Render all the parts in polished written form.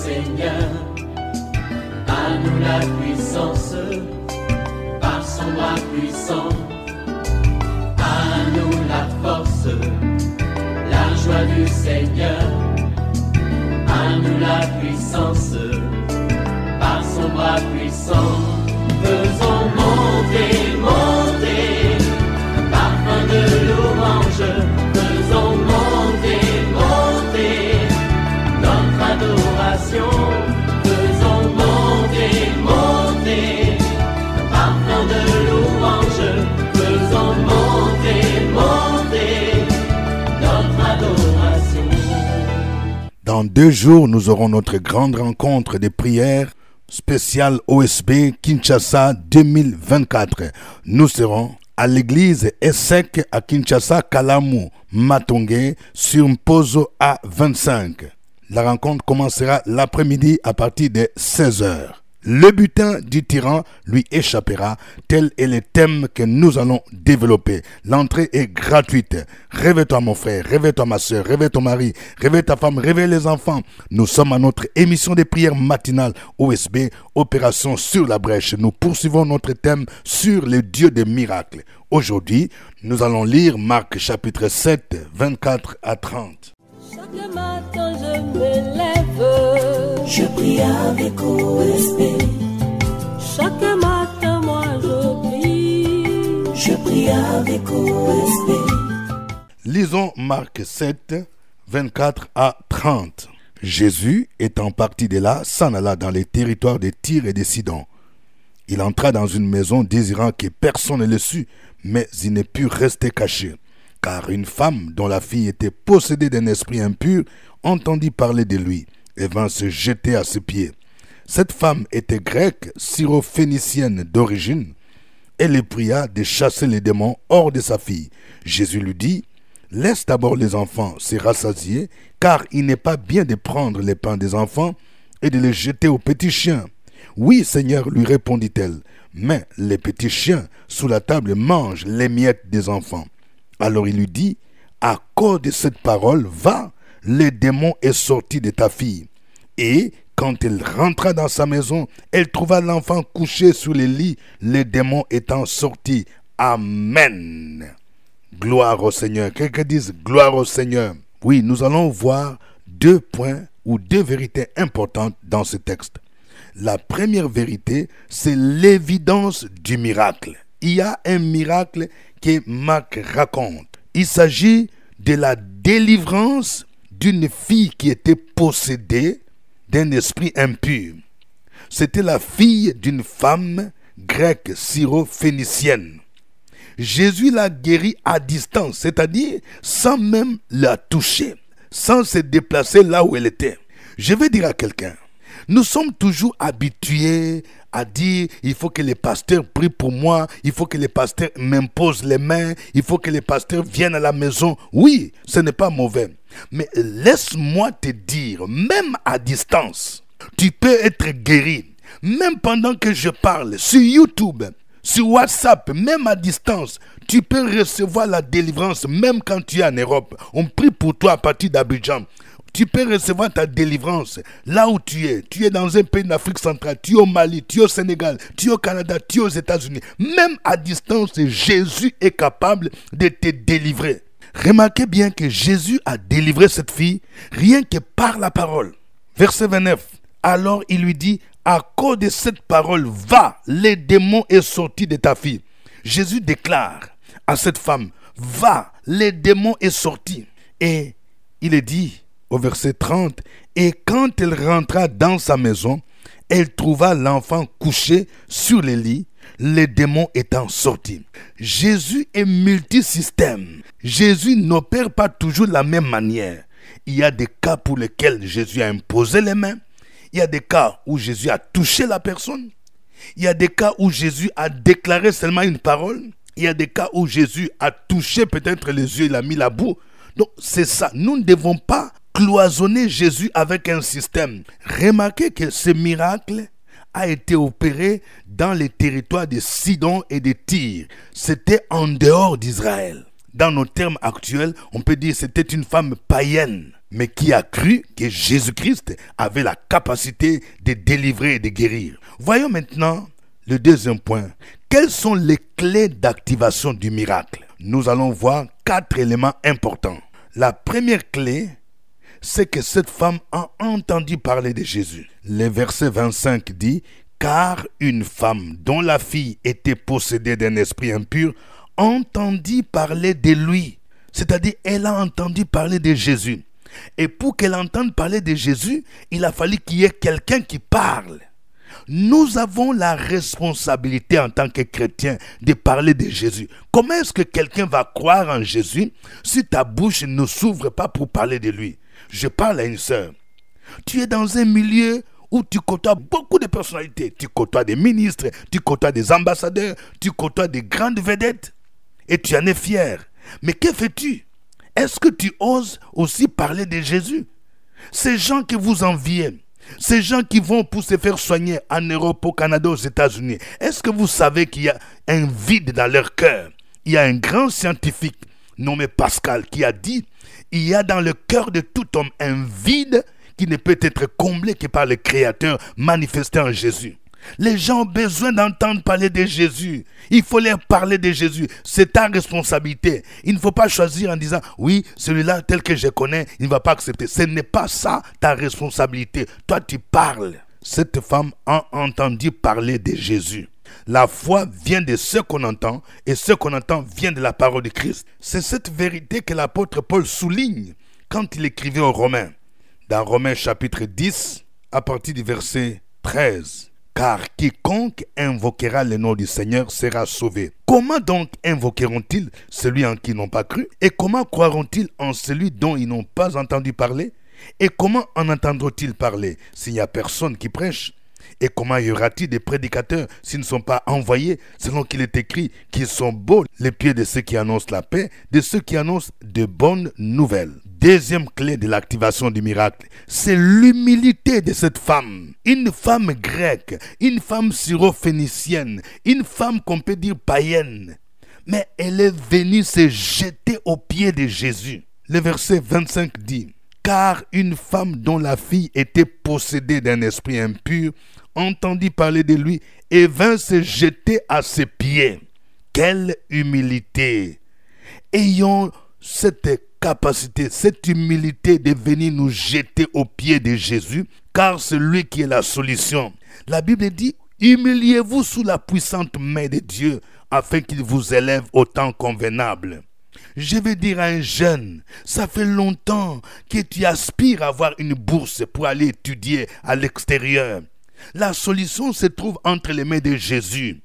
Seigneur. À nous la puissance, par son bras puissant. À nous la force, la joie du Seigneur. À nous la puissance, par son bras puissant. Faisons monter, monter, parfum de louange. Faisons monter, monter, notre adoration. Faisons monter, monter, parfum de louange. Faisons monter, monter, notre adoration. Dans 2 jours, nous aurons notre grande rencontre de prière spéciale OSB Kinshasa 2024. Nous serons à l'église ESSEC à Kinshasa, Kalamu, Matonge, sur Mpozo A25. La rencontre commencera l'après-midi à partir de 16h. Le butin du tyran lui échappera, tel est le thème que nous allons développer. L'entrée est gratuite. Réveille-toi mon frère, réveille-toi ma soeur, réveille ton mari, réveille ta femme, réveille les enfants. Nous sommes à notre émission de prière matinale OSB, Opération sur la brèche. Nous poursuivons notre thème sur le Dieu des miracles. Aujourd'hui, nous allons lire Marc chapitre 7, 24 à 30. Chaque matin je me lève, je prie avec OSB. Chaque matin moi je prie avec OSB. Lisons Marc 7, 24 à 30. Jésus, étant parti de là, s'en alla dans les territoires de Tyr et de Sidon. Il entra dans une maison désirant que personne ne le sût, mais il ne put rester caché. Car une femme dont la fille était possédée d'un esprit impur entendit parler de lui et vint se jeter à ses pieds. Cette femme était grecque, syrophénicienne d'origine. Elle le pria de chasser les démons hors de sa fille. Jésus lui dit, « Laisse d'abord les enfants se rassasier, car il n'est pas bien de prendre les pains des enfants et de les jeter aux petits chiens. » « Oui, Seigneur, lui répondit-elle, mais les petits chiens sous la table mangent les miettes des enfants. » Alors il lui dit, « À cause de cette parole, va, le démon est sorti de ta fille. » Et quand elle rentra dans sa maison, elle trouva l'enfant couché sur le lit, le démon étant sorti. Amen. Gloire au Seigneur. Quelqu'un dise gloire au Seigneur. Oui, nous allons voir 2 points ou 2 vérités importantes dans ce texte. La première vérité, c'est l'évidence du miracle. Il y a un miracle que Marc raconte. Il s'agit de la délivrance d'une fille qui était possédée d'un esprit impur. C'était la fille d'une femme grecque syrophénicienne. Jésus l'a guérie à distance, c'est-à-dire sans même la toucher, sans se déplacer là où elle était. Je vais dire à quelqu'un, nous sommes toujours habitués à dire il faut que les pasteurs prient pour moi, il faut que les pasteurs m'imposent les mains, il faut que les pasteurs viennent à la maison. Oui, ce n'est pas mauvais. Mais laisse-moi te dire, même à distance, tu peux être guéri. Même pendant que je parle sur YouTube, sur WhatsApp, même à distance, tu peux recevoir la délivrance même quand tu es en Europe. On prie pour toi à partir d'Abidjan. Tu peux recevoir ta délivrance là où tu es. Tu es dans un pays d'Afrique centrale, tu es au Mali, tu es au Sénégal, tu es au Canada, tu es aux États-Unis. Même à distance, Jésus est capable de te délivrer. Remarquez bien que Jésus a délivré cette fille rien que par la parole. Verset 29. Alors il lui dit, à cause de cette parole, va, le démon est sorti de ta fille. Jésus déclare à cette femme, va, le démon est sorti. Et il est dit au verset 30, et quand elle rentra dans sa maison, elle trouva l'enfant couché sur le lit, les démons étant sortis. Jésus est multisystème. Jésus n'opère pas toujours de la même manière. Il y a des cas pour lesquels Jésus a imposé les mains. Il y a des cas où Jésus a touché la personne. Il y a des cas où Jésus a déclaré seulement une parole. Il y a des cas où Jésus a touché peut-être les yeux, il a mis la boue. Donc c'est ça. Nous ne devons pas cloisonner Jésus avec un système. Remarquez que ce miracle a été opéré dans les territoires de Sidon et de Tyr. C'était en dehors d'Israël. Dans nos termes actuels, on peut dire que c'était une femme païenne, mais qui a cru que Jésus-Christ avait la capacité de délivrer et de guérir. Voyons maintenant le deuxième point. Quelles sont les clés d'activation du miracle? Nous allons voir 4 éléments importants. La première clé, c'est que cette femme a entendu parler de Jésus. Le verset 25 dit « Car une femme dont la fille était possédée d'un esprit impur entendit parler de lui. » C'est-à-dire, elle a entendu parler de Jésus. Et pour qu'elle entende parler de Jésus, il a fallu qu'il y ait quelqu'un qui parle. Nous avons la responsabilité en tant que chrétiens de parler de Jésus. Comment est-ce que quelqu'un va croire en Jésus si ta bouche ne s'ouvre pas pour parler de lui? Je parle à une sœur. Tu es dans un milieu où tu côtoies beaucoup de personnalités. Tu côtoies des ministres, tu côtoies des ambassadeurs, tu côtoies des grandes vedettes. Et tu en es fier. Mais que fais-tu? Est-ce que tu oses aussi parler de Jésus? Ces gens que vous enviez, ces gens qui vont pour se faire soigner en Europe, au Canada, aux États-Unis, est-ce que vous savez qu'il y a un vide dans leur cœur? Il y a un grand scientifique nommé Pascal qui a dit « Il y a dans le cœur de tout homme un vide qui ne peut être comblé que par le Créateur manifesté en Jésus. » Les gens ont besoin d'entendre parler de Jésus. Il faut leur parler de Jésus. C'est ta responsabilité. Il ne faut pas choisir en disant « Oui, celui-là tel que je connais, il ne va pas accepter. » Ce n'est pas ça ta responsabilité. Toi, tu parles. Cette femme a entendu parler de Jésus. La foi vient de ce qu'on entend et ce qu'on entend vient de la parole de Christ. C'est cette vérité que l'apôtre Paul souligne quand il écrivait aux Romains. Dans Romains chapitre 10, à partir du verset 13. Car quiconque invoquera le nom du Seigneur sera sauvé. Comment donc invoqueront-ils celui en qui ils n'ont pas cru? Et comment croiront-ils en celui dont ils n'ont pas entendu parler? Et comment en entendront-ils parler s'il n'y a personne qui prêche? Et comment y aura-t-il des prédicateurs s'ils ne sont pas envoyés, selon qu'il est écrit qu'ils sont beaux les pieds de ceux qui annoncent la paix, de ceux qui annoncent de bonnes nouvelles. Deuxième clé de l'activation du miracle, c'est l'humilité de cette femme. Une femme grecque, une femme syro-phénicienne, une femme qu'on peut dire païenne. Mais elle est venue se jeter aux pieds de Jésus. Le verset 25 dit « Car une femme dont la fille était possédée d'un esprit impur entendit parler de lui et vint se jeter à ses pieds. » Quelle humilité! Ayons cette capacité, cette humilité de venir nous jeter aux pieds de Jésus, car c'est lui qui est la solution. La Bible dit, humiliez-vous sous la puissante main de Dieu, afin qu'il vous élève au temps convenable. Je vais dire à un jeune, ça fait longtemps que tu aspires à avoir une bourse pour aller étudier à l'extérieur. La solution se trouve entre les mains de Jésus.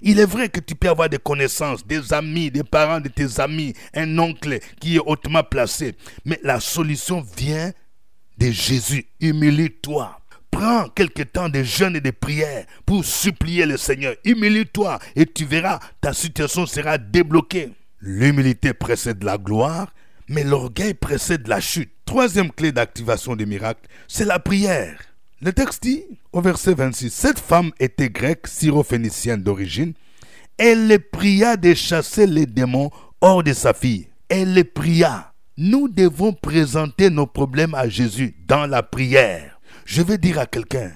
Il est vrai que tu peux avoir des connaissances, des amis, des parents de tes amis, un oncle qui est hautement placé. Mais la solution vient de Jésus. Humilie-toi. Prends quelque temps de jeûne et de prière pour supplier le Seigneur. Humilie-toi et tu verras, ta situation sera débloquée. L'humilité précède la gloire, mais l'orgueil précède la chute. Troisième clé d'activation du miracle, c'est la prière. Le texte dit, au verset 26, « Cette femme était grecque, syro-phénicienne d'origine. Elle pria de chasser les démons hors de sa fille. » Elle pria. Nous devons présenter nos problèmes à Jésus dans la prière. Je vais dire à quelqu'un,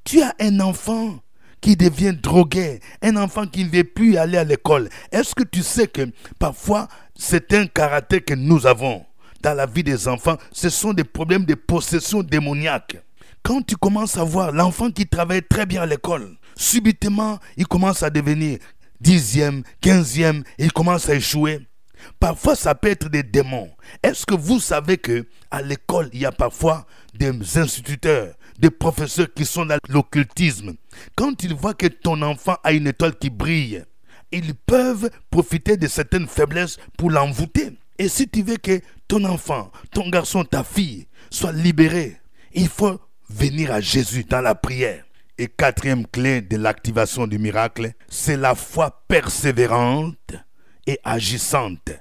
tu as un enfant qui devient drogué, un enfant qui ne veut plus aller à l'école. Est-ce que tu sais que parfois, c'est un caractère que nous avons dans la vie des enfants? Ce sont des problèmes de possession démoniaque. Quand tu commences à voir l'enfant qui travaille très bien à l'école, subitement, il commence à devenir 10e, 15e, et il commence à échouer. Parfois, ça peut être des démons. Est-ce que vous savez qu'à l'école, il y a parfois des instituteurs, des professeurs qui sont dans l'occultisme? Quand ils voient que ton enfant a une étoile qui brille, ils peuvent profiter de certaines faiblesses pour l'envoûter. Et si tu veux que ton enfant, ton garçon, ta fille soit libéré, il faut venir à Jésus dans la prière. Et quatrième clé de l'activation du miracle, c'est la foi persévérante et agissante.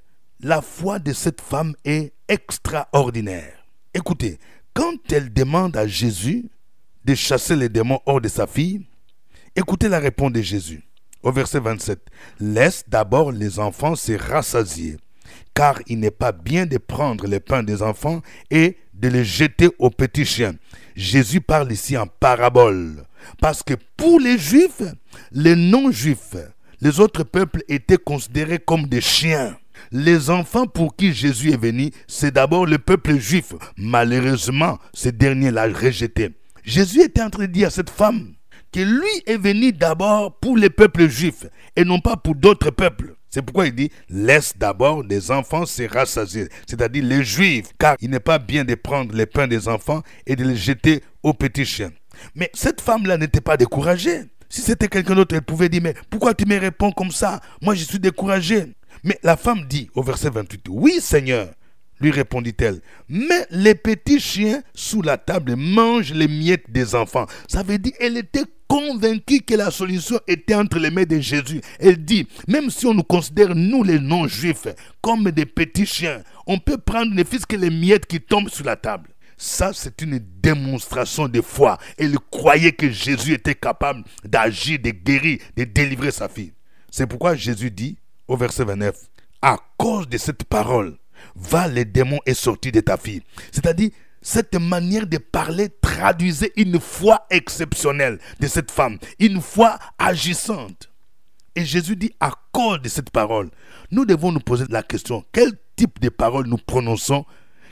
La foi de cette femme est extraordinaire. Écoutez, quand elle demande à Jésus de chasser les démons hors de sa fille, écoutez la réponse de Jésus. Au verset 27, « Laisse d'abord les enfants se rassasier, car il n'est pas bien de prendre le pain des enfants et de les jeter aux petits chiens. Jésus parle ici en parabole, parce que pour les Juifs, les non-Juifs, les autres peuples étaient considérés comme des chiens. Les enfants pour qui Jésus est venu, c'est d'abord le peuple juif. Malheureusement, ce dernier l'a rejeté. Jésus était en train de dire à cette femme que lui est venu d'abord pour les peuples juifs et non pas pour d'autres peuples. C'est pourquoi il dit, laisse d'abord les enfants se rassasier, c'est-à-dire les Juifs, car il n'est pas bien de prendre les pains des enfants et de les jeter aux petits chiens. Mais cette femme-là n'était pas découragée. Si c'était quelqu'un d'autre, elle pouvait dire, mais pourquoi tu me réponds comme ça? Moi, je suis découragée. Mais la femme dit au verset 28, oui Seigneur, lui répondit-elle, mais les petits chiens sous la table mangent les miettes des enfants. Ça veut dire qu'elle était convaincue que la solution était entre les mains de Jésus. Elle dit, même si on nous considère, nous les non-juifs, comme des petits chiens, on peut prendre ne fût-ce que les miettes qui tombent sur la table. Ça, c'est une démonstration de foi. Elle croyait que Jésus était capable d'agir, de guérir, de délivrer sa fille. C'est pourquoi Jésus dit, au verset 29, à cause de cette parole, va, les démons est sorti de ta fille. C'est-à-dire, cette manière de parler traduisait une foi exceptionnelle de cette femme, une foi agissante. Et Jésus dit, à cause de cette parole, nous devons nous poser la question, quel type de parole nous prononçons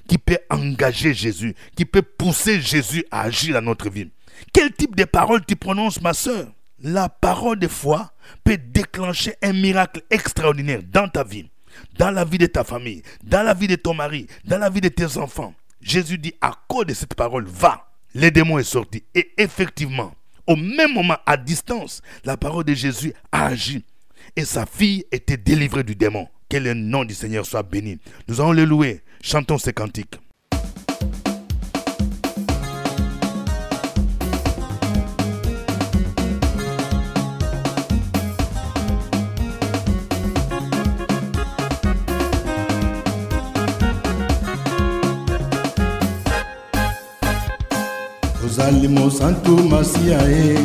qui peut engager Jésus, qui peut pousser Jésus à agir dans notre vie? Quel type de parole tu prononces, ma sœur? La parole de foi peut déclencher un miracle extraordinaire dans ta vie, dans la vie de ta famille, dans la vie de ton mari, dans la vie de tes enfants. Jésus dit, à cause de cette parole, va. Le démon est sorti. Et effectivement, au même moment, à distance, la parole de Jésus a agi. Et sa fille était délivrée du démon. Que le nom du Seigneur soit béni. Nous allons le louer. Chantons ces cantiques. Ozalimo santu masiae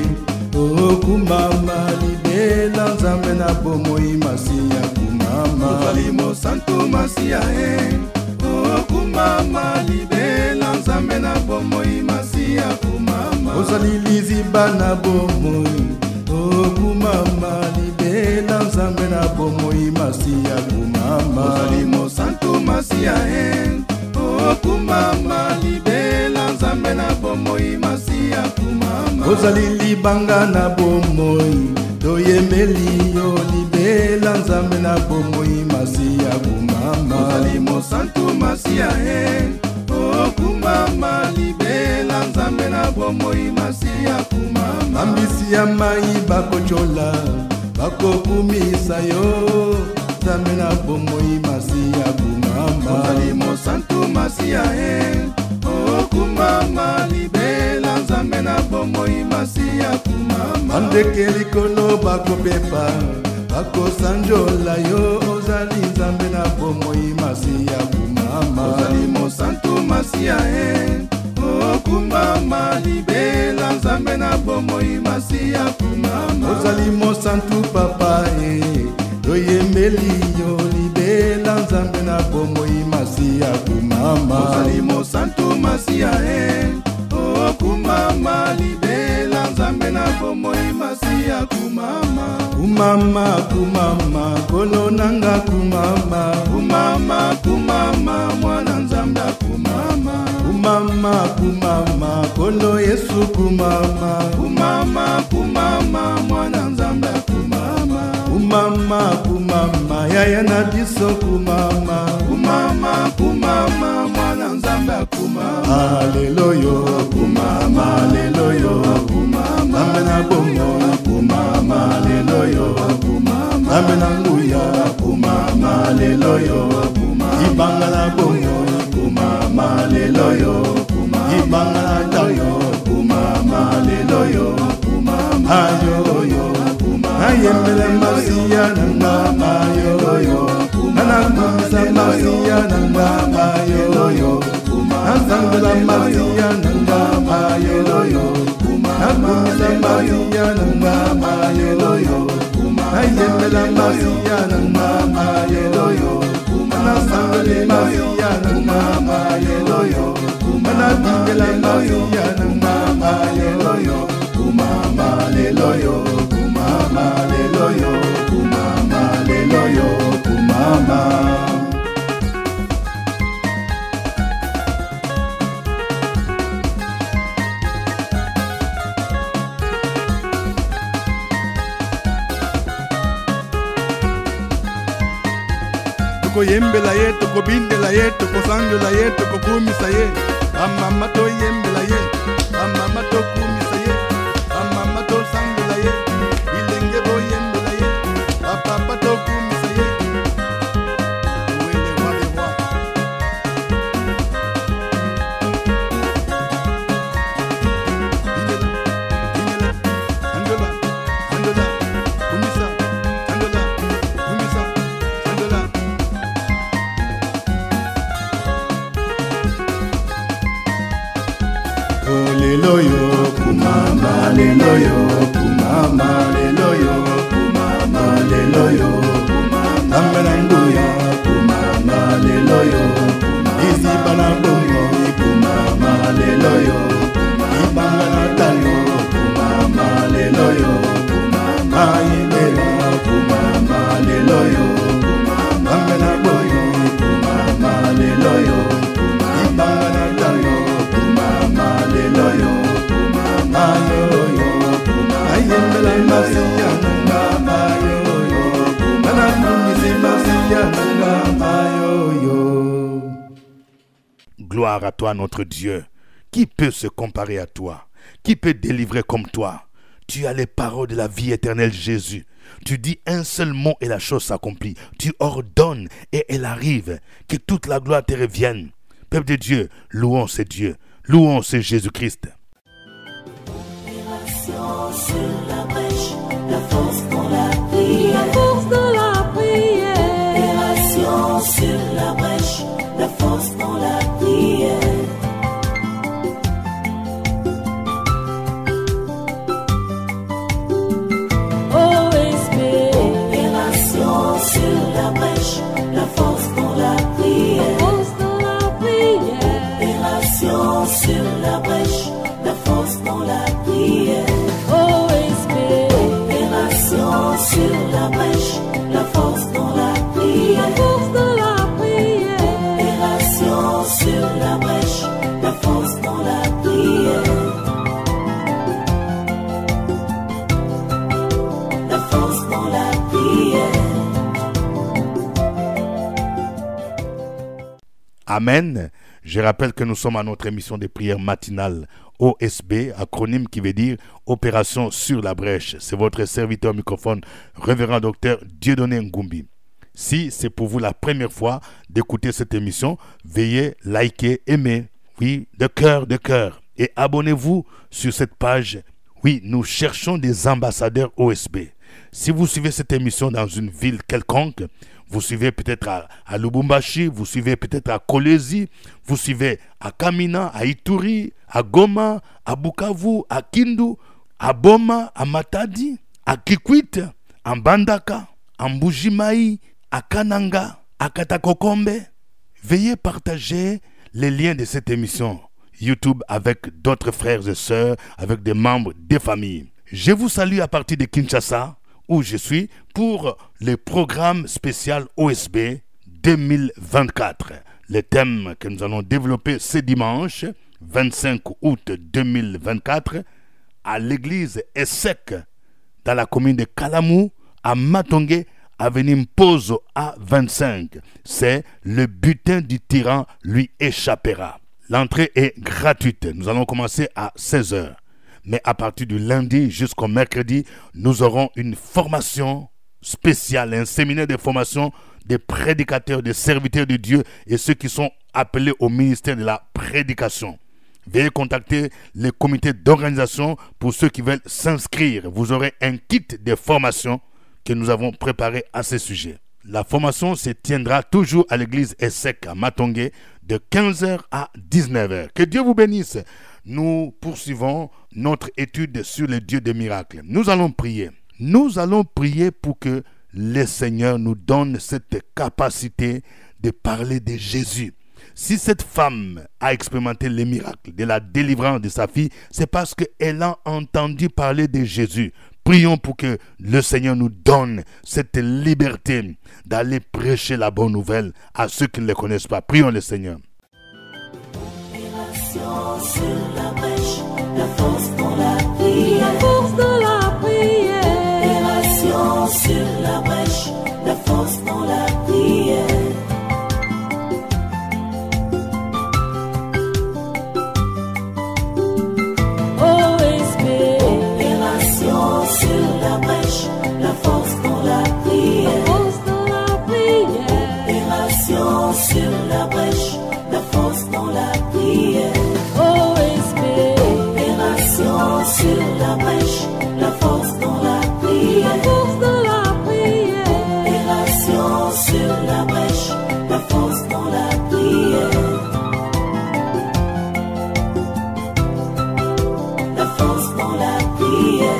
o kumama libela nzambe na bomoi masia kumama. Ozalimo santu masiae o kumama libela nzambe na bomoi masia kumama. Ozalilizi bana bomoi o kumama libela nzambe na bomoi masia kumama. Ozalimo santu masiae o kumama libela nzambe na bomoi masia kumama. Ozali libanga na bomoi toyembeli yo libela nzambe na bomoi masia kumama. Ozali mosantu masia o kumama libela nzambe na bomoi masia kumama. Ambisi ya mai bakochola bakokumisa yo nzambe na bomoi masia kumama. Ozali mosantu masia o kumama libela nzambe na bomoi masia kumama. Andeke likolo bakopepa bakosanjola yo ozali nzambe na bomoi masia kumama. Ozali mosantu masia o kumama libela nzambe na bomoi masia kumama. Ozali mosantu papa toyembeli yo libela nzambe na bomoi masia kumama. Ozali mosantu masia o kumama libela nzambe na bomoi masia kumama. Kumama kumama kolo nanga kumama. Kumama kumama mwana nzambe kumama. Kumama kumama kolo Yesu kumama. Kumama kumama mwana nzambe kumama. Kumama kumama yaya na biso kumama. Kumama kumama mwana nzambe kumama. Haleluya kumama. Haleluya kumama. Nzambe na bongo kumama. Haleluya kumama. Nzambe na nguya kumama. Haleluya kumama. Ibanga na bongo kumama. Haleluya kumama. Ibanga na dayo kumama. Haleluya kumama. Haleluya ayembele masia nanga yo anakumisa masia nanga yo azangela masia nanga yo akumisa masia nanga yo ayembele masia nanga yo masiya nanga leloyo kumama leloyo kumama leloyo kumama leloyo kumama. Tokoyembela ye, tokobindela ye, tokosangela ye, tokokumisa ye. Amama toyembela ye, amama tokumisa ye, amama tosangela ye. Ilenge boyembela ye, papa tokumisa ye. Wele wale wa. Ingela, andola, andola, kumisa, andola, kumisa, andola. Leloyo kumama leloyo kumama leloyo kumama leloyo kumama amranduya kumama leloyo izibana bongo kumama leloyo ibanga natayo kumama leloyo kumama ilelo kumama leloyo kumama amena boyo kumama leloyo ibanga natayo kumama leloyo kumama yoyo ayembela masiya kumama yoyo kumama masiya kumama yoyo. Gloire à toi, notre Dieu. Qui peut se comparer à toi? Qui peut délivrer comme toi? Tu as les paroles de la vie éternelle, Jésus. Tu dis un seul mot et la chose s'accomplit. Tu ordonnes et elle arrive. Que toute la gloire te revienne. Peuple de Dieu, louons ce Dieu. Louons ce Jésus-Christ. Opération sur la brèche, la force dans la prière. La force dans la prière. Opération sur la brèche, la force dans la prière. OSB. Opération sur la brèche, la force dans la prière. La force dans la prière. Opération sur la brèche, la force dans la prière. OSB. Opération sur la brèche, la force dans la prière. La force dans la prière. Opération sur la brèche, la force dans la prière. La force dans la prière. Amen. Je rappelle que nous sommes à notre émission de prière matinale OSB, acronyme qui veut dire Opération sur la brèche. C'est votre serviteur microphone, révérend docteur Dieudonné Ngumbi. Si c'est pour vous la première fois d'écouter cette émission, veuillez liker, aimer, oui, de cœur, et abonnez-vous sur cette page. Oui, nous cherchons des ambassadeurs OSB. Si vous suivez cette émission dans une ville quelconque, vous suivez peut-être à Lubumbashi, vous suivez peut-être à Kolwezi, vous suivez à Kamina, à Ituri, à Goma, à Bukavu, à Kindu, à Boma, à Matadi, à Kikwit, à Mbandaka, à Mbujimayi, à Kananga, à Katakokombe. Veuillez partager les liens de cette émission YouTube avec d'autres frères et sœurs, avec des membres des familles. Je vous salue à partir de Kinshasa, où je suis, pour le programme spécial OSB 2024. Le thème que nous allons développer ce dimanche, 25 août 2024, à l'église ESSEC, dans la commune de Kalamou, à Matongé, avenue Mpozo A25. C'est le butin du tyran lui échappera. L'entrée est gratuite. Nous allons commencer à 16h. Mais à partir du lundi jusqu'au mercredi, nous aurons une formation spéciale, un séminaire de formation des prédicateurs, des serviteurs de Dieu et ceux qui sont appelés au ministère de la prédication. Veuillez contacter le comité d'organisation pour ceux qui veulent s'inscrire. Vous aurez un kit de formation que nous avons préparé à ce sujet. La formation se tiendra toujours à l'église ESSEC à Matongé de 15h à 19h. Que Dieu vous bénisse. Nous poursuivons notre étude sur le Dieu des miracles. Nous allons prier. Nous allons prier pour que le Seigneur nous donne cette capacité de parler de Jésus. Si cette femme a expérimenté les miracles de la délivrance de sa fille, c'est parce qu'elle a entendu parler de Jésus. Prions pour que le Seigneur nous donne cette liberté d'aller prêcher la bonne nouvelle à ceux qui ne le connaissent pas. Prions le Seigneur. Sur la brèche, la force dans la prière. La force dans la prière. Opération sur la brèche, la force dans la prière. OSB. Opération sur la brèche, la force dans la prière. La force dans la prière. Opération sur la brèche, la force dans la prière. Sur la brèche, la force dans la prière. La force dans la prière. Opération sur la brèche, la force dans la prière. La force dans la prière.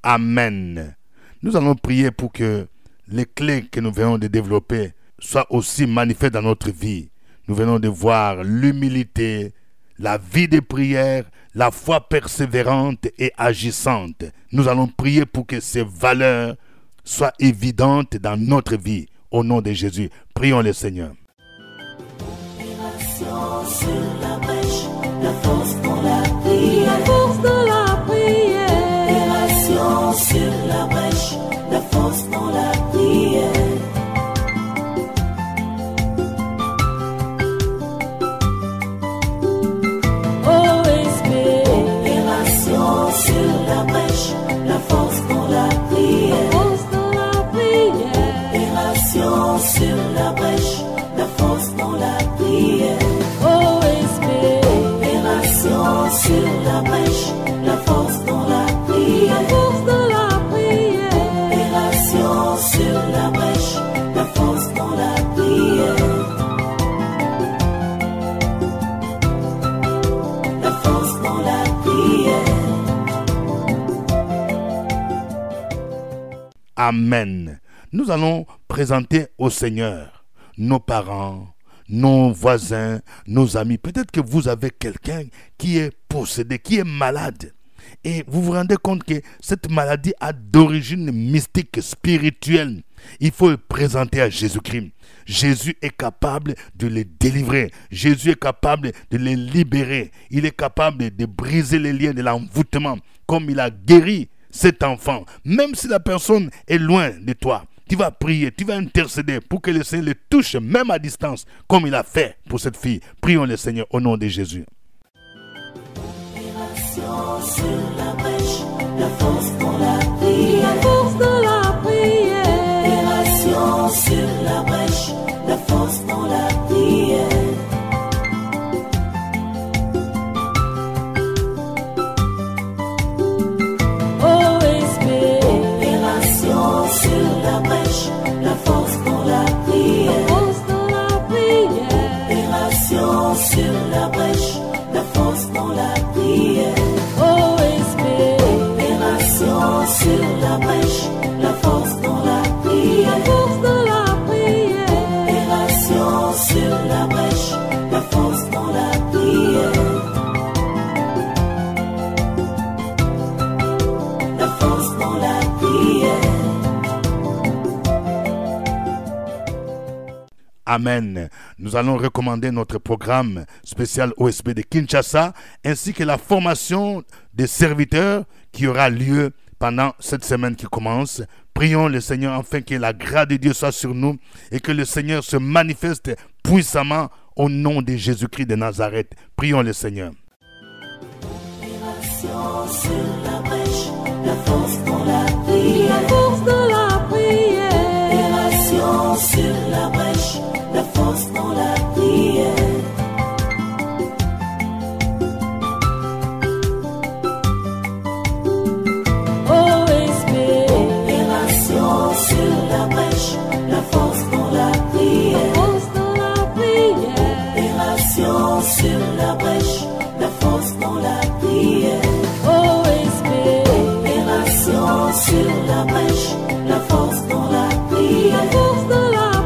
Amen. Nous allons prier pour que les clés que nous venons de développer soient aussi manifestes dans notre vie. Nous venons de voir l'humilité, la vie de prière, la foi persévérante et agissante. Nous allons prier pour que ces valeurs soient évidentes dans notre vie. Au nom de Jésus, prions le Seigneur. Opération sur la brèche, la force dans la prière. La force dans la prière. Opération sur la brèche, la force dans la prière. Sur la brèche, la force dans la prière. Force dans la prière. Opération sur la brèche, la force dans la prière. OSB. Opération sur la brèche, la force dans la prière. La force dans la prière. Opération sur la brèche, la force dans la prière. La force dans la prière. Amen. Nous allons présenter au Seigneur nos parents, nos voisins, nos amis. Peut-être que vous avez quelqu'un qui est possédé, qui est malade. Et vous vous rendez compte que cette maladie a d'origine mystique, spirituelle. Il faut le présenter à Jésus-Christ. Jésus est capable de les délivrer. Jésus est capable de les libérer. Il est capable de briser les liens de l'envoûtement, comme il a guéri cet enfant. Même si la personne est loin de toi, tu vas prier, tu vas intercéder pour que le Seigneur le touche, même à distance, comme il a fait pour cette fille. Prions le Seigneur au nom de Jésus. Opération sur la brèche, la force dans la prière. La force dans la prière. Opération sur la brèche, la force dans la prière. Sur la brèche, la force dans la prière. Force dans la prière. Opération sur la brèche, la force dans la prière. OSB. Opération sur la brèche, la force dans la prière. La force dans la prière. Opération sur la brèche, la force dans la prière. La force dans la prière. Amen. Nous allons recommander notre programme spécial OSB de Kinshasa ainsi que la formation des serviteurs qui aura lieu pendant cette semaine qui commence. Prions le Seigneur afin que la grâce de Dieu soit sur nous et que le Seigneur se manifeste puissamment au nom de Jésus-Christ de Nazareth. Prions le Seigneur. Opération sur la brèche, la force dans la prière. La force dans la prière. Opération sur la brèche, la force dans la prière. OSB. Opération sur la brèche, la force dans la prière. Force dans la prière. Opération sur la brèche, la force dans la prière. OSB. Opération sur la brèche, la force dans la prière. La force dans la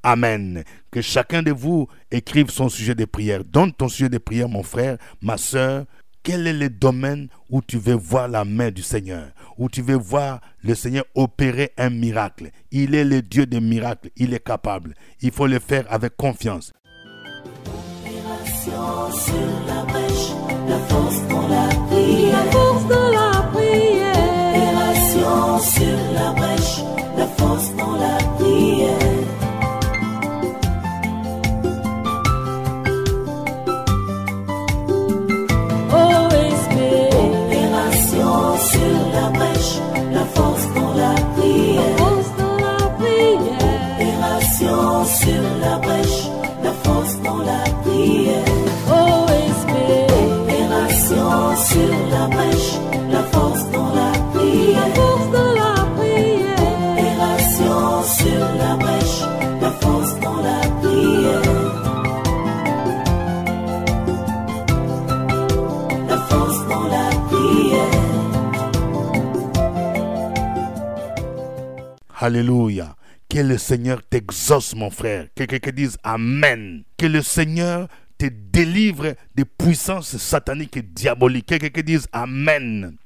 Amen. Que chacun de vous écrive son sujet de prière. Donne ton sujet de prière, mon frère, ma soeur. Quel est le domaine où tu veux voir la main du Seigneur, où tu veux voir le Seigneur opérer un miracle? Il est le Dieu des miracles, il est capable. Il faut le faire avec confiance. Opération sur la brèche, la force dans la prière. La force dans la prière. Opération sur la brèche, la force dans la prière. Opération sur la brèche, la force dans la prière. Force dans la prière. Opération sur la brèche, la force dans la prière. OSB. Opération sur la brèche, la force dans la prière. Force dans la prière. Opération sur la brèche, la force dans la prière. La force dans la prière. Alléluia. Que le Seigneur t'exauce, mon frère. Que quelqu'un dise Amen. Que le Seigneur te délivre des puissances sataniques et diaboliques. Que quelqu'un dise Amen.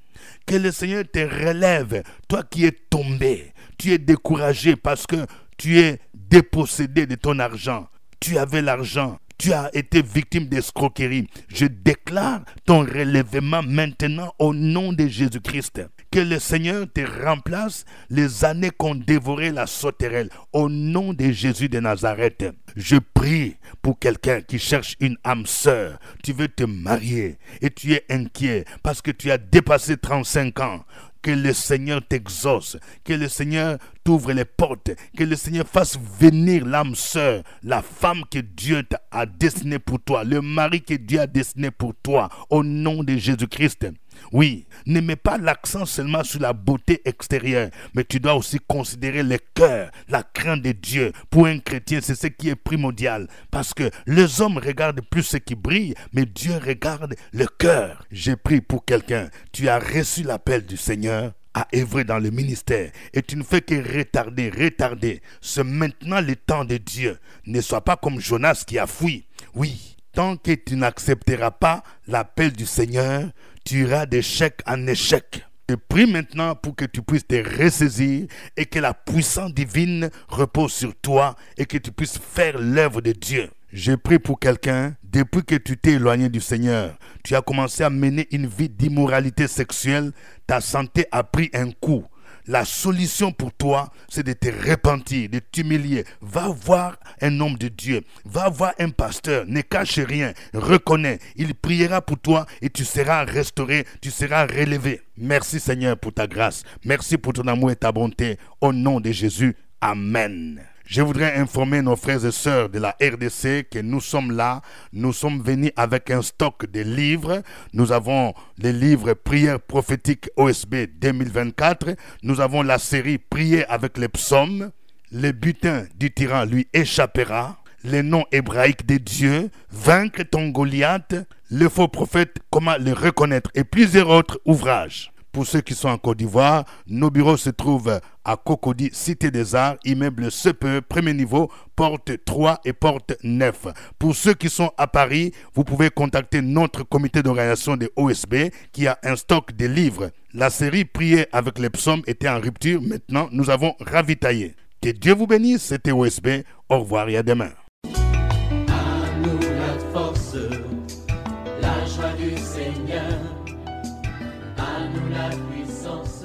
Que le Seigneur te relève. Toi qui es tombé, tu es découragé parce que tu es dépossédé de ton argent. Tu avais l'argent. Tu as été victime d'escroquerie. Je déclare ton relèvement maintenant au nom de Jésus-Christ. Que le Seigneur te remplace les années qu'ont dévoré la sauterelle. Au nom de Jésus de Nazareth. Je prie pour quelqu'un qui cherche une âme sœur. Tu veux te marier et tu es inquiet parce que tu as dépassé 35 ans. Que le Seigneur t'exauce, que le Seigneur t'ouvre les portes, que le Seigneur fasse venir l'âme sœur, la femme que Dieu a destinée pour toi, le mari que Dieu a destiné pour toi, au nom de Jésus-Christ. Oui, ne mets pas l'accent seulement sur la beauté extérieure, mais tu dois aussi considérer le cœur, la crainte de Dieu. Pour un chrétien, c'est ce qui est primordial, parce que les hommes regardent plus ce qui brille, mais Dieu regarde le cœur. J'ai prié pour quelqu'un, tu as reçu l'appel du Seigneur à œuvrer dans le ministère et tu ne fais que retarder. C'est maintenant le temps de Dieu. Ne sois pas comme Jonas qui a fui. Oui, tant que tu n'accepteras pas l'appel du Seigneur, tu iras d'échec en échec. Je prie maintenant pour que tu puisses te ressaisir et que la puissance divine repose sur toi et que tu puisses faire l'œuvre de Dieu. Je prie pour quelqu'un, depuis que tu t'es éloigné du Seigneur, tu as commencé à mener une vie d'immoralité sexuelle, ta santé a pris un coup. La solution pour toi, c'est de te repentir, de t'humilier. Va voir un homme de Dieu, va voir un pasteur, ne cache rien, reconnais. Il priera pour toi et tu seras restauré, tu seras relevé. Merci Seigneur pour ta grâce, merci pour ton amour et ta bonté. Au nom de Jésus, Amen. Je voudrais informer nos frères et sœurs de la RDC que nous sommes là. Nous sommes venus avec un stock de livres. Nous avons les livres Prières prophétiques OSB 2024. Nous avons la série Prier avec les psaumes. Le butin du tyran lui échappera. Les noms hébraïques de Dieu. Vaincre ton Goliath. Le faux prophète, comment le reconnaître. Et plusieurs autres ouvrages. Pour ceux qui sont en Côte d'Ivoire, nos bureaux se trouvent à Cocody, Cité des Arts, immeuble CPE, premier niveau, porte 3 et porte 9. Pour ceux qui sont à Paris, vous pouvez contacter notre comité d'organisation de OSB qui a un stock de livres. La série Prier avec les psaumes était en rupture, maintenant nous avons ravitaillé. Que Dieu vous bénisse, c'était OSB, au revoir et à demain. À nous la force, la joie du Seigneur, à nous la puissance.